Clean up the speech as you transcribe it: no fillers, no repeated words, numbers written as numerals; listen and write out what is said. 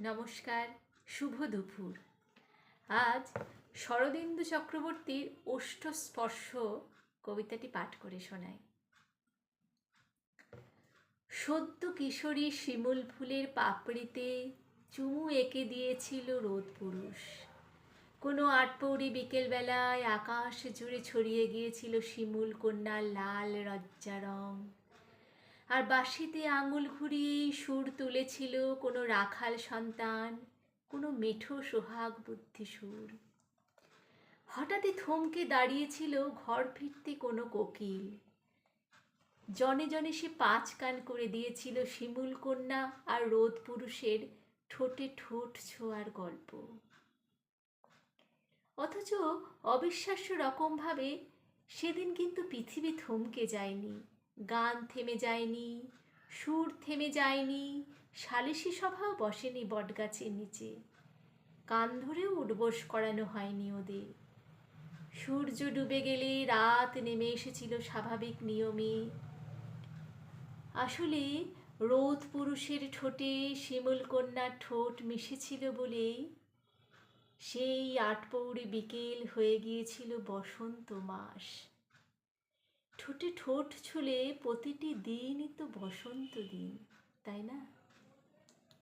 নমস্কার, শুভ দুপুর। আজ শরদিন্দু চক্রবর্তীর ওষ্ঠস্পর্শ কবিতাটি পাঠ করে শোনাই। সদ্য কিশোরী শিমুল ফুলের পাপড়িতে চুমু এঁকে দিয়েছিল রোদ পুরুষ। কোনো আটপৌরি বিকেলবেলায় আকাশ জুড়ে ছড়িয়ে গিয়েছিল শিমুল কন্যার লাল রজ্জা রং। আর বাঁশিতে আঙুল ঘুরিয়েই সুর তুলেছিল কোনো রাখাল সন্তান, কোনো মেঠো সোহাগ বুদ্ধি সুর। হঠাৎই থমকে দাঁড়িয়েছিল ঘর ফিরতে কোনো কোকিল। জনে জনে সে পাঁচ কান করে দিয়েছিল শিমুল কন্যা আর রোদ পুরুষের ঠোঁটে ঠোঁট ছোঁয়ার গল্প। অথচ অবিশ্বাস্য রকমভাবে সেদিন কিন্তু পৃথিবী থমকে যায়নি, গান থেমে যায়নি, সুর থেমে যায়নি, সালিশি সভাও বসেনি বটগাছের নিচে, কান ধরেও উঠবোস করানো হয়নি ওদের। সূর্য ডুবে গেলে রাত নেমে এসেছিল স্বাভাবিক নিয়মে। আসলে রোদ পুরুষের ঠোঁটে শিমুল কন্যার ঠোঁট মিশেছিল বলেই সেই আটপৌরি বিকেল হয়ে গিয়েছিল বসন্ত মাস। ঠোঁটে ঠোঁট ছুঁলে প্রতিটি দিনই তো বসন্ত দিন, তাই না?